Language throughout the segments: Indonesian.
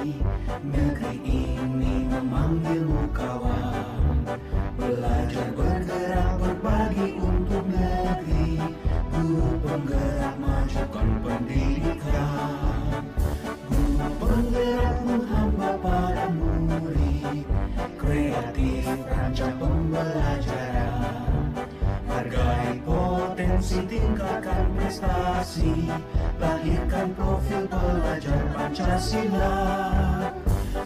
Negeri ini memanggilmu kawan. Belajar bergerak berbagi untuk negeri. Guru penggerak majukan pendidikan. Guru penggerak menghamba pada murid. Kreatif rancang pembelajaran. Hargai potensi, tingkatkan prestasi. Lahirkan profil pelajar Pancasila.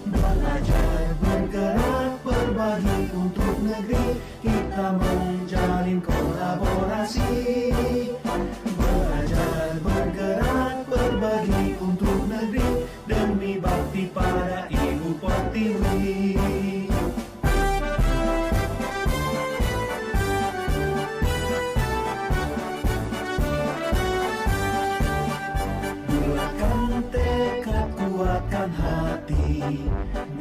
Belajar bergerak berbagi untuk negeri. Kita menjalin kolaborasi. Belajar bergerak berbagi untuk negeri. Demi bakti pada Ibu Pertiwi. Kuatkan hati,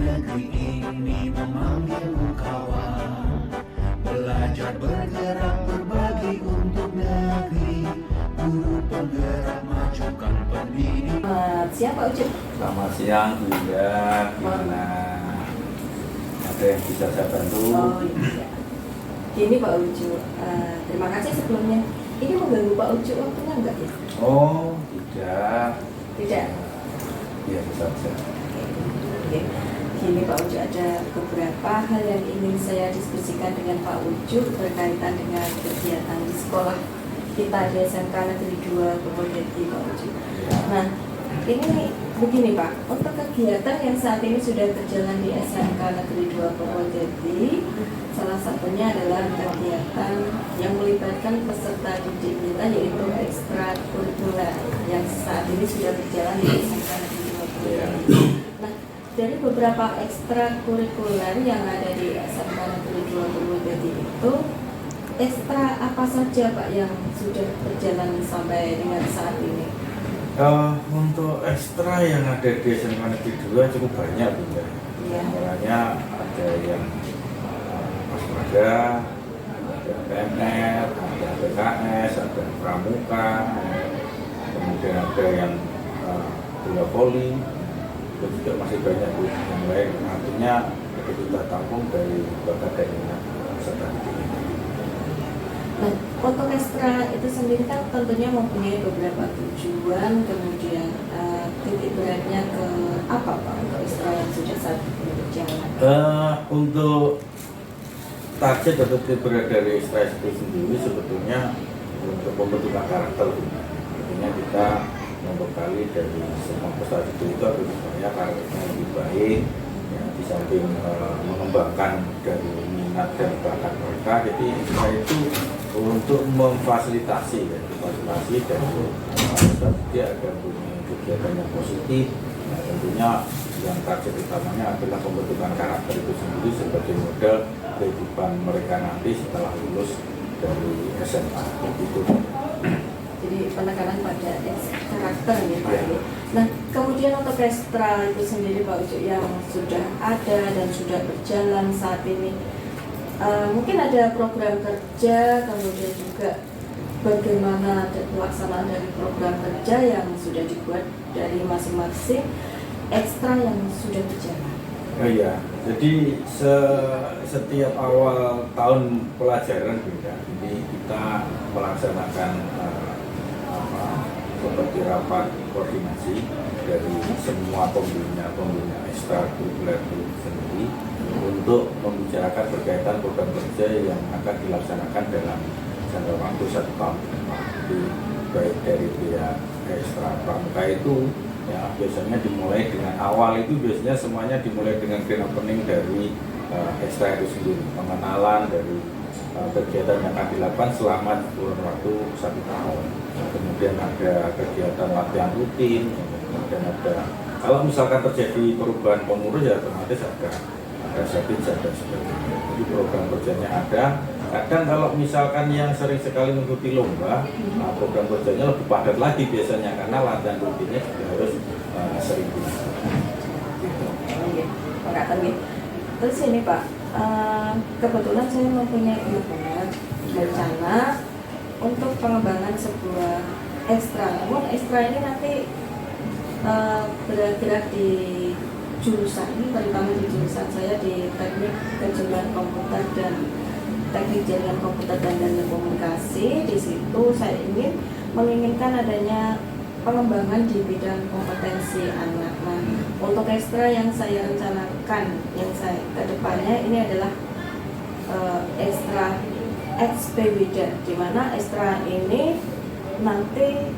negeri ini memanggilmu kawan. Belajar bergerak berbagi untuk negeri. Guru penggerak majukan pendidikan. Siapa Ucup? Selamat siang, Bu Ida. Gimana? Ada yang bisa saya bantu? Oh iya. Gini Pak Ucup, terima kasih sebelumnya. Ini mengganggu Pak Ucup waktunya enggak ya? Oh, tidak. Tidak. Iya, bisa. Oke. Gini Pak Ucup, ada beberapa hal yang ingin saya diskusikan dengan Pak Ucup berkaitan dengan kegiatan di sekolah kita di SMK Negeri 2 Purwodadi, Pak Ucup. Nah, ini begini Pak, untuk kegiatan yang saat ini sudah berjalan di SMK Negeri 2 Purwodadi, salah satunya adalah kegiatan yang melibatkan peserta didik kita, yaitu ekstrakurikuler yang saat ini sudah berjalan di SMK Negeri 2 Purwodadi. Nah, dari beberapa ekstrakurikuler yang ada di SMK Negeri 2 Purwodadi itu, ekstra apa saja Pak yang sudah berjalan sampai dengan saat ini? Untuk ekstra yang ada di SMK Negeri 2 cukup banyak, Bunda. Ya. Antaranya ada yang Pasmada, ada PNR, ada PKS, ada Pramuka, kemudian ada yang bola voli, dan juga masih banyak yang lain. Artinya kita tampung dari berbagai daerah peserta didik. Nah, untuk ekstra itu sendiri kan tentunya mempunyai beberapa tujuan, kemudian titik beratnya ke apa Pak untuk ekstra yang sudah saat ini berjalan? Untuk target atau titik berat dari ekstra itu sendiri sebetulnya untuk pembentukan karakter. Artinya kita membekali dari semua peserta didik itu agar supaya karakternya lebih baik, ya, di samping mengembangkan dari minat dan bakat mereka. Jadi ekstra itu untuk memfasilitasi dan dia agar punya kegiatan yang positif. Nah, tentunya yang target utamanya adalah pembentukan karakter itu sendiri sebagai modal kehidupan mereka nanti setelah lulus dari SMA. Itu. Jadi penekanan pada karakter ya Pak. Ya. Nah, kemudian untuk ekstra itu sendiri Pak Ucup yang sudah ada dan sudah berjalan saat ini, mungkin ada program kerja, kemudian juga bagaimana pelaksanaan dari program kerja yang sudah dibuat dari masing-masing ekstra yang sudah berjalan. Oh iya, jadi setiap awal tahun pelajaran beda. Jadi kita melaksanakan seperti rapat koordinasi dari semua pembina ekstrakurikuler itu sendiri untuk membicarakan berkaitan program kerja yang akan dilaksanakan dalam jangka waktu 1 tahun ke depan. Jadi baik dari pihak ekstra pramuka itu ya biasanya dimulai dengan awal itu biasanya semuanya dimulai dengan grand opening dari ekstra itu sendiri, pengenalan dari kegiatan yang akan dilakukan selama kurun waktu 1 tahun. Kemudian ada kegiatan latihan rutin, kemudian ada kalau misalkan terjadi perubahan pengurus ya otomatis ada setting ada sebagainya. Jadi program kerjanya ada. Kadang kalau misalkan yang sering sekali mengikuti lomba, program kerjanya lebih padat lagi biasanya karena latihan rutinnya juga harus sering dilakukan. Gitu. Terus ini Pak, kebetulan saya mempunyai rencana untuk pengembangan sebuah ekstra. Namun ekstra ini nanti bergerak di jurusan ini, terutama di jurusan saya di teknik kejuruan komputer dan teknik jaringan komputer dan komunikasi. Di situ saya menginginkan adanya pengembangan di bidang kompetensi anak. Nah, untuk ekstra yang saya rencanakan, yang saya kedepannya ini adalah ekstra XPWida, di mana ekstra ini nanti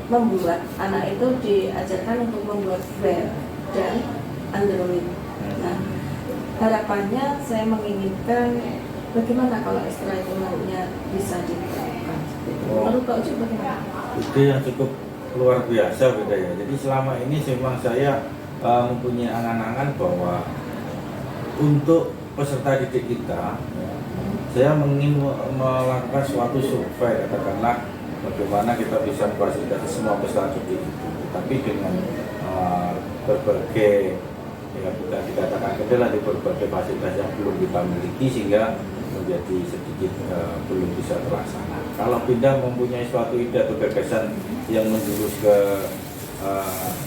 membuat anak itu diajarkan untuk membuat web dan Android. Nah, harapannya saya menginginkan bagaimana kalau ekstra itu nantinya bisa diterapkan. Menurut Pak Ucup bagaimana? Ide yang cukup luar biasa beda ya. Jadi selama ini memang saya mempunyai angan-angan bahwa untuk peserta didik kita, saya ingin melakukan suatu survei, katakanlah bagaimana kita bisa memfasilitasi semua peserta didik itu, tapi dengan berbagai, ya kita dikatakan kendala di berbagai fasilitas yang belum kita miliki sehingga menjadi sedikit belum bisa terlaksana. Kalau pindah mempunyai suatu ide atau gagasan yang menjurus ke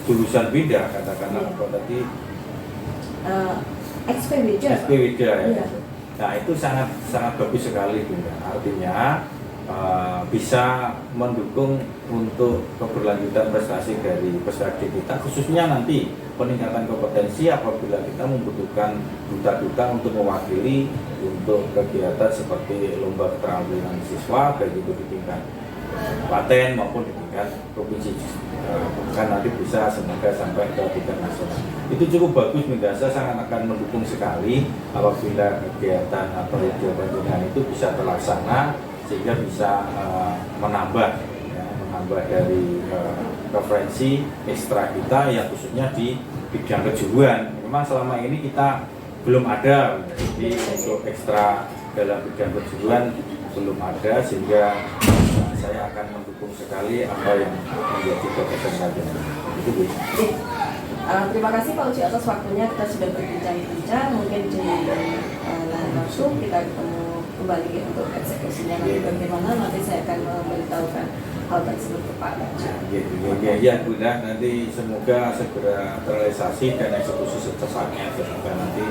jurusan beda, katakanlah tadi XPWida ya. Nah itu sangat bagus sekali Bunda. Artinya bisa mendukung untuk keberlanjutan prestasi dari peserta kita, khususnya nanti peningkatan kompetensi apabila kita membutuhkan duta-duta untuk mewakili untuk kegiatan seperti lomba keterampilan siswa, baik itu di tingkat Klaten maupun di tingkat provinsi, bahkan nanti bisa semoga sampai ke tingkat nasional. Itu cukup bagus, saya sangat akan mendukung sekali apabila kegiatan atau jawaban itu bisa terlaksana sehingga bisa menambah dari referensi ekstra kita yang khususnya di bidang kejuruan. Memang selama ini kita belum ada, jadi untuk ekstra dalam bidang kejuruan belum ada, sehingga saya akan mendukung sekali apa yang menjadi gagasan kalian. Itu Bu. Terima kasih Pak Uci atas waktunya, kita sudah berbincang-bincang. Mungkin di lain waktu kita ketemu kembali untuk eksekusinya nanti bagaimana, nanti saya akan memberitahukan hal tersebut ke Pak Uci. Ya Bunda, nanti semoga segera terrealisasi dan eksekusi secepatnya, sehingga nanti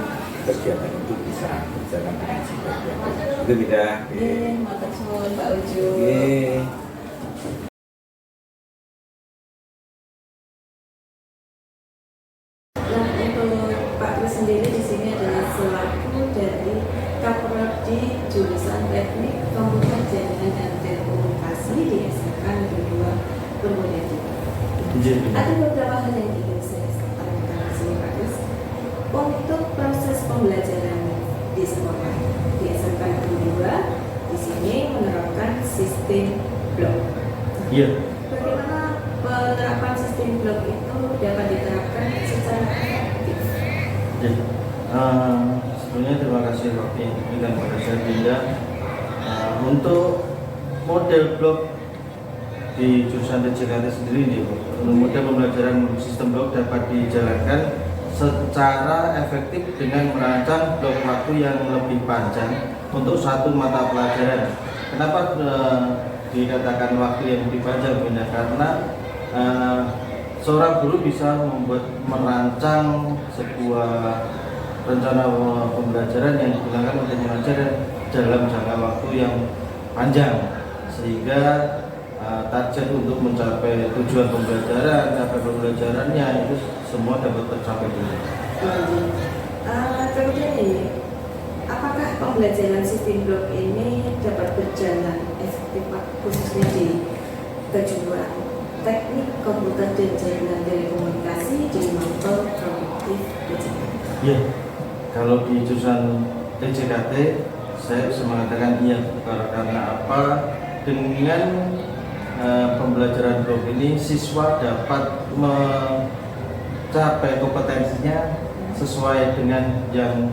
kegiatan itu bisa berjalan dengan sebaik-baiknya. Itu tidak. Matur suwun Pak Ucu. Nah, untuk Pak Kris sendiri di sini adalah selaku dari Kaprodi jurusan Teknik Komputer Jaringan dan Telekomunikasi di SMK Negeri 2 Purwodadi. Ada beberapa hal yang ingin saya sampaikan di sini Pak Kris. Untuk proses pembelajaran di sekolah di SMK Negeri 2 di sini menerapkan sistem blok. Iya. Bagaimana penerapan sistem blok itu dapat diterapkan secara efektif? Ya. Sebelumnya terima kasih waktu yang diberikan pada saya Binda. Untuk model blok di jurusan TJKT sendiri nih, model pembelajaran sistem blok dapat dijalankan secara efektif dengan merancang blok waktu yang lebih panjang untuk satu mata pelajaran. Kenapa dikatakan waktu yang lebih panjang? Bunda? Karena seorang guru bisa merancang sebuah rencana pembelajaran yang digunakan untuk mengajar dalam jangka waktu yang panjang, sehingga target untuk mencapai tujuan pembelajaran, capaian pembelajarannya itu semua dapat tercapai dulu. Kemudian ini, apakah pembelajaran sistem blok ini dapat berjalan efektif Pak, khususnya di kejuruan Teknik Komputer dan Jaringan Telekomunikasi di Mantel Produktif TJKT? Ya, kalau di jurusan TJKT saya bisa mengatakan iya, karena apa? Dengan pembelajaran blok ini siswa dapat mencapai kompetensinya sesuai dengan yang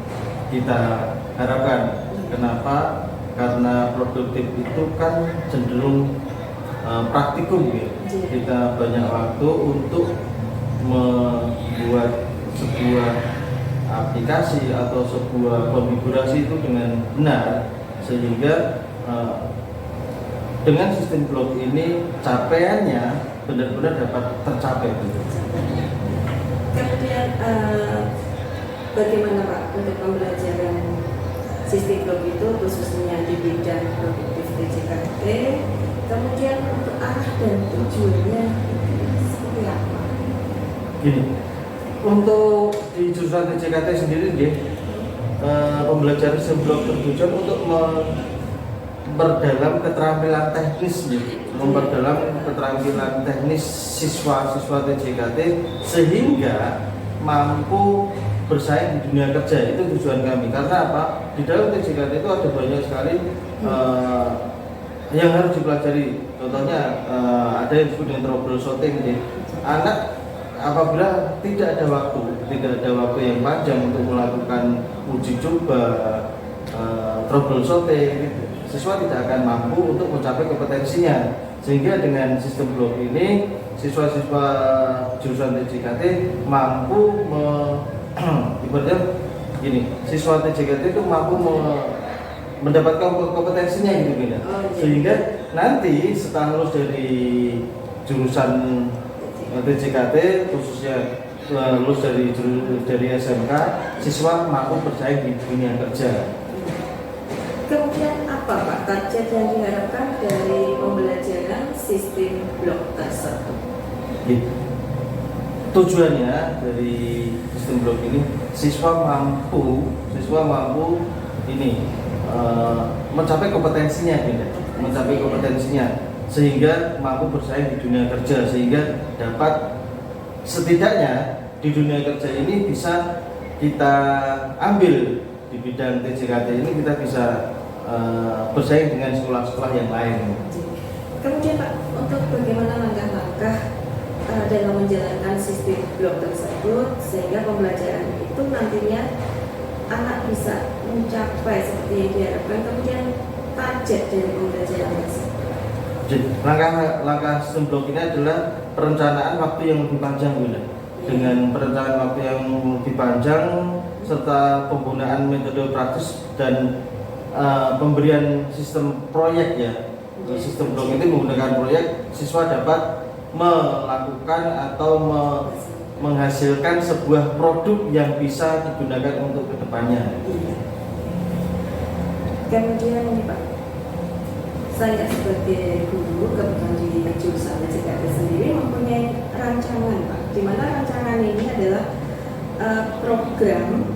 kita harapkan. Kenapa? Karena produktif itu kan cenderung praktikum gitu. Kita banyak waktu untuk membuat sebuah aplikasi atau sebuah konfigurasi itu dengan benar, sehingga dengan sistem blok ini capaiannya benar-benar dapat tercapai. Kemudian bagaimana Pak untuk pembelajaran sistem blok itu khususnya di bidang produktif TJKT, kemudian untuk arah dan tujuannya seperti apa? Gini, untuk di jurusan TJKT sendiri pembelajaran sistem blok bertujuan untuk memperdalam keterampilan teknis, memperdalam keterampilan teknis siswa-siswa TJKT sehingga mampu bersaing di dunia kerja. Itu tujuan kami. Karena apa? Di dalam TJKT itu ada banyak sekali yang harus dipelajari. Contohnya ada yang disebut dengan troubleshooting. Anak apabila tidak ada waktu yang panjang untuk melakukan uji coba, troubleshooting, siswa tidak akan mampu untuk mencapai kompetensinya. Sehingga dengan sistem blok ini, siswa-siswa jurusan TJKT mampu ibaratnya gini, siswa TJKT itu mampu mendapatkan kompetensinya gitu kan. Sehingga nanti setelah lulus dari jurusan TJKT, khususnya lulus dari SMK, siswa mampu bersaing di dunia kerja. Kemudian apa Pak target yang diharapkan dari pembelajaran sistem blok tersebut? Tujuannya dari sistem blok ini siswa mampu ini mencapai kompetensinya, sehingga mampu bersaing di dunia kerja, sehingga dapat setidaknya di dunia kerja ini bisa kita ambil di bidang TJKT ini, kita bisa bersaing dengan sekolah-sekolah yang lain. Kemudian Pak, untuk bagaimana langkah-langkah dalam menjalankan sistem blok tersebut sehingga pembelajaran itu nantinya anak bisa mencapai seperti yang diharapkan, kemudian target dari pembelajaran tersebut. Jadi, langkah sistem blok ini adalah perencanaan waktu yang lebih panjang, Bunda. Dengan perencanaan waktu yang lebih panjang serta penggunaan metode praktis dan pemberian sistem proyek ya. Sistem blok itu menggunakan proyek, siswa dapat melakukan atau menghasilkan sebuah produk yang bisa digunakan untuk kedepannya. Kemudian ini Pak, saya sebagai guru kebetulan di jurusan TJKT sendiri mempunyai rancangan Pak, di mana rancangan ini adalah program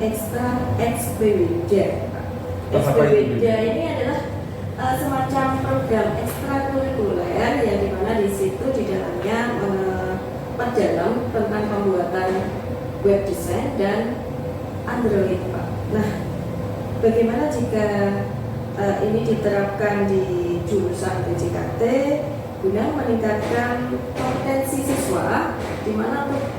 ekstra XPWIDA. XPWIDA ini adalah semacam program ekstrakurikuler yang dimana di situ di dalamnya memperdalam tentang pembuatan web design dan Android Pak. Nah, bagaimana jika ini diterapkan di jurusan TJKT guna meningkatkan kompetensi siswa, di mana untuk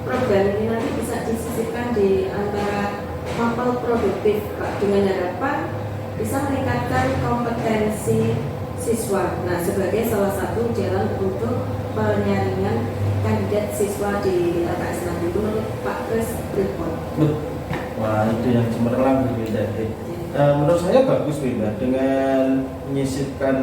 program ini nanti bisa disisipkan di antara mapel produktif Pak, dengan harapan bisa meningkatkan kompetensi siswa. Nah, sebagai salah satu jalan untuk penyaringan kandidat siswa di LKS nanti menurut Pak Kris Report. Wah, itu yang cemerlang Bunda. Menurut saya bagus Bunda, dengan menyisipkan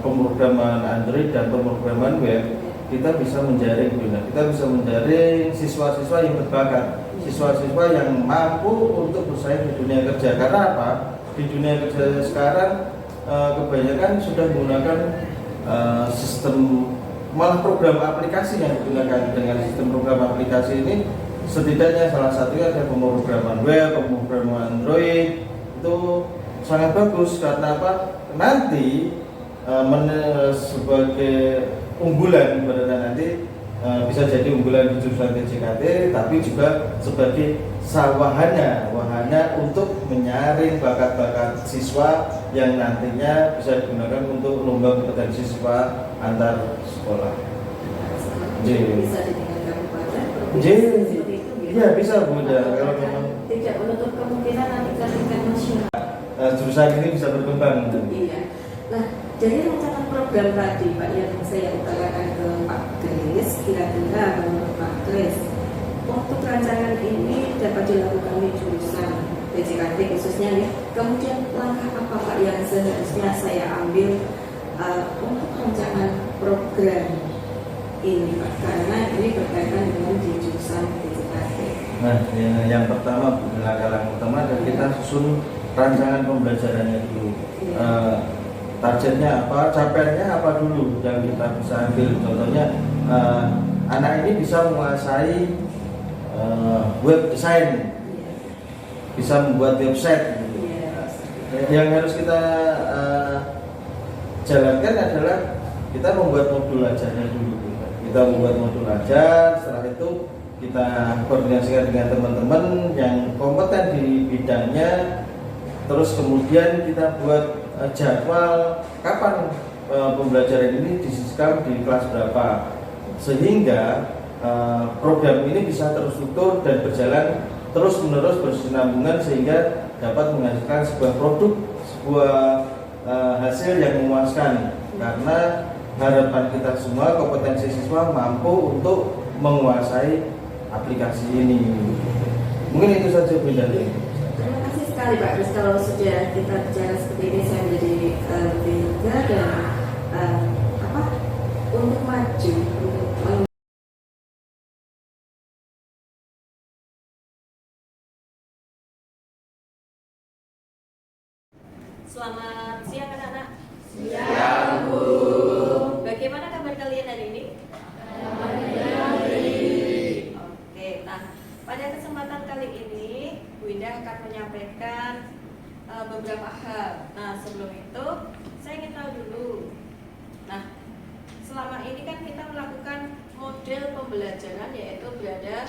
pemrograman Android dan pemrograman web, kita bisa menjaring Bunda. Kita bisa menjaring siswa-siswa yang berbakat, siswa-siswa yang mampu untuk bersaing di dunia kerja. Karena apa? Di dunia kerja sekarang kebanyakan sudah menggunakan sistem, malah program aplikasi yang digunakan. Dengan sistem program aplikasi ini setidaknya salah satunya ada pemrograman web, pemrograman Android, itu sangat bagus. Karena apa? Nanti sebagai unggulan ibaratnya nanti bisa jadi unggulan di jurusan TJKT, tapi juga sebagai wahana untuk menyaring bakat-bakat siswa yang nantinya bisa digunakan untuk lomba kompetensi siswa antar sekolah. Bisa di tingkat kabupaten, provinsi, seperti itu. Iya bisa Bunda, kalau memang tidak menutup kemungkinan nanti ke tingkat nasional. Jurusan ini bisa berkembang. Iya. Nah, dari rancangan program tadi Pak yang saya utarakan ke Pak Kris, kira-kira menurut Pak Kris, untuk rancangan ini dapat dilakukan di jurusan TJKT khususnya ya. Kemudian langkah apa Pak yang seharusnya saya ambil untuk rancangan program ini Pak? Karena ini berkaitan dengan di jurusan TJKT. Nah, yang pertama, langkah pertama adalah kita susun rancangan pembelajarannya dulu. Targetnya apa, capaiannya apa dulu yang kita bisa ambil. Contohnya, anak ini bisa menguasai web design, bisa membuat website. Yang harus kita jalankan adalah kita membuat modul ajarnya dulu. Kita membuat modul ajar, setelah itu kita koordinasikan dengan teman-teman yang kompeten di bidangnya, terus kemudian kita buat jadwal kapan pembelajaran ini disisihkan di kelas berapa, sehingga program ini bisa terstruktur dan berjalan terus-menerus berkesinambungan sehingga dapat menghasilkan sebuah produk, sebuah hasil yang memuaskan. Karena harapan kita semua kompetensi siswa mampu untuk menguasai aplikasi ini. Mungkin itu saja Bunda. Terima kasih sekali Pak Agus. Kalau sudah kita bicara seperti ini, saya menjadi lebih lega dan untuk maju, untuk Selamat siang anak-anak. Siang, Bu. Bagaimana kabar kalian hari ini? Baik. Oke, nah pada kesempatan kali ini Bu Indah akan menyampaikan beberapa hal. Nah sebelum itu saya ingin tahu dulu. Nah selama ini kan kita melakukan model pembelajaran yaitu berada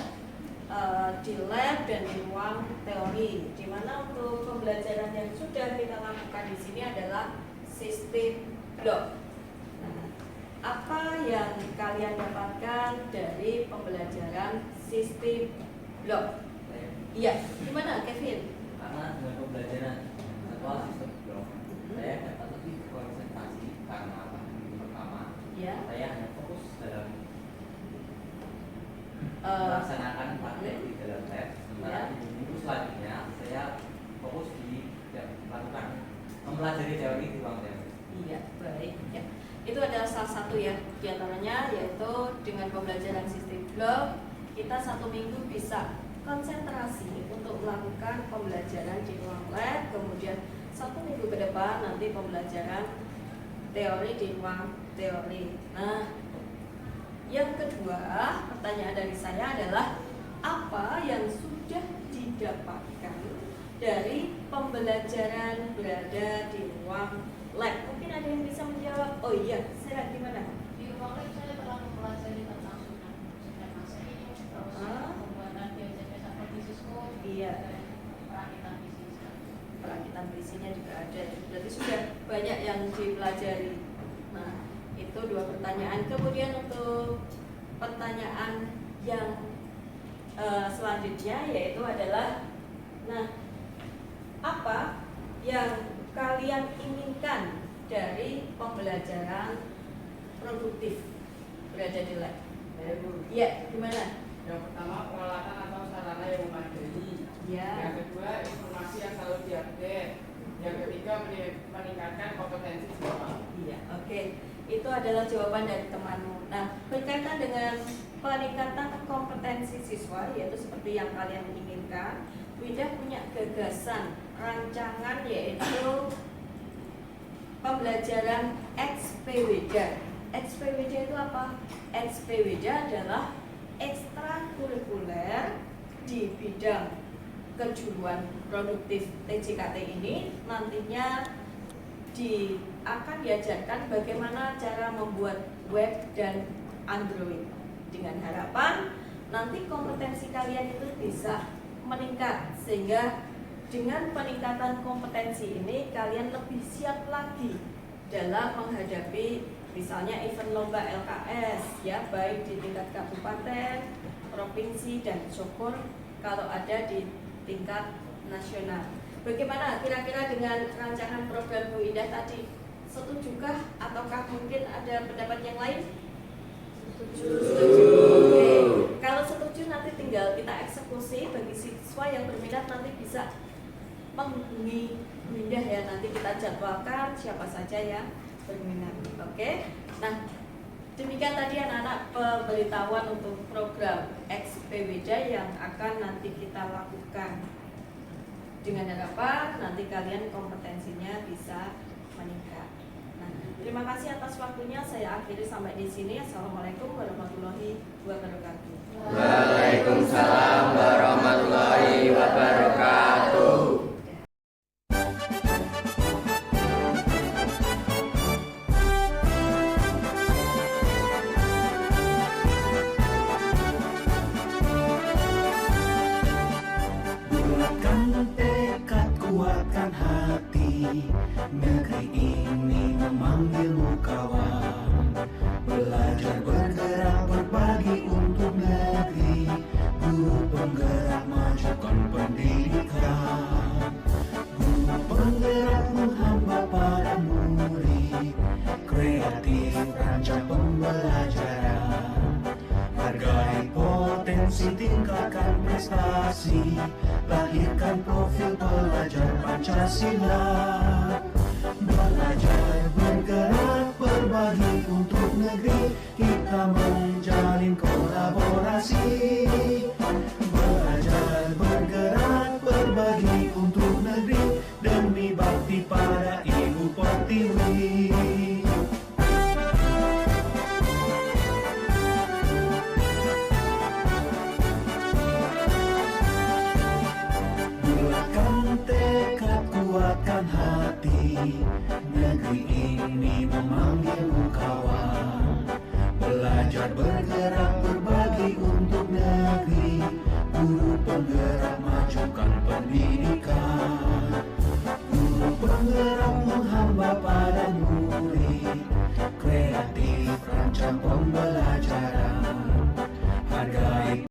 di lab dan di ruang teori, di mana untuk pembelajaran yang sudah kita lakukan di sini adalah sistem blok. Nah, apa yang kalian dapatkan dari pembelajaran sistem blok? Iya, gimana Kevin? Karena dengan pembelajaran sekolah sistem blok, saya dapat lebih konsentrasi karena apa? Pertama, Ya. saya hanya fokus dalam melaksanakan praktek di dalam lab. Sementara di minggu selanjutnya saya fokus di melakukan mempelajari teori di ruang teori. Iya, baik. Ya. Itu adalah salah satu ya, diantaranya yaitu dengan pembelajaran sistem blok kita 1 minggu bisa konsentrasi untuk melakukan pembelajaran di ruang lab, kemudian 1 minggu ke depan nanti pembelajaran teori di ruang teori. Nah, yang kedua, pertanyaan dari saya adalah apa yang sudah didapatkan dari pembelajaran berada di ruang lab? Mungkin ada yang bisa menjawab. Oh iya, Sarah gimana? Di ruang lab saya telah mempelajari tentang susunan terus pembuatan biojet seperti Cisco, Iya. dan perakitan bisnis. Perakitan berisinya juga ada. Berarti sudah banyak yang dipelajari. Nah, itu 2 pertanyaan. Kemudian untuk pertanyaan yang selanjutnya yaitu adalah, nah, apa yang kalian inginkan dari pembelajaran produktif berada di lab? Iya, gimana? Yang pertama peralatan atau sarana yang memadai. Ya. Yang kedua informasi yang selalu diupdate. Yang ketiga meningkatkan kompetensi siswa. Iya, oke. Itu adalah jawaban dari temanmu. Nah, berkaitan dengan peningkatan kompetensi siswa, yaitu seperti yang kalian inginkan, Windah punya gagasan rancangan yaitu pembelajaran XPWD. XPWD itu apa? XPWD adalah ekstrakurikuler di bidang kejuruan produktif TJKT ini. Nantinya akan diajarkan bagaimana cara membuat web dan Android, dengan harapan nanti kompetensi kalian itu bisa meningkat, sehingga dengan peningkatan kompetensi ini kalian lebih siap lagi dalam menghadapi misalnya event lomba LKS ya, baik di tingkat kabupaten, provinsi, dan syukur kalau ada di tingkat nasional. Bagaimana kira-kira dengan rancangan program Bu Indah tadi? Setujukah ataukah mungkin ada pendapat yang lain? Setuju. Oke. Kalau setuju nanti tinggal kita eksekusi. Bagi siswa yang berminat nanti bisa menghubungi Bu Indah ya. Nanti kita jadwalkan siapa saja yang berminat. Oke. Nah, demikian tadi anak-anak pemberitahuan untuk program XP PWJ yang akan nanti kita lakukan. Dengan harapan nanti kalian kompetensinya bisa meningkat. Nah, terima kasih atas waktunya. Saya akhiri sampai di sini. Assalamualaikum warahmatullahi wabarakatuh. Waalaikumsalam warahmatullahi wabarakatuh. Bulatkan tekad, kuatkan hati. Negeri ini memanggilmu kawan. Belajar, bergerak, berbagi untuk negeri. Guru penggerak, majukan pendidikan. Guru penggerak menghamba pada murid. Kreatif, rancang pembelajaran. Hargai potensi, tingkatkan prestasi. Lahirkan profil pelajar Pancasila. Belajar, bergerak, berbagi untuk negeri. Kita menjalin kolaborasi. Belajar, bergerak, berbagi untuk negeri. Demi bakti pada Ibu Pertiwi. Bulatkan tekad, kuatkan hati.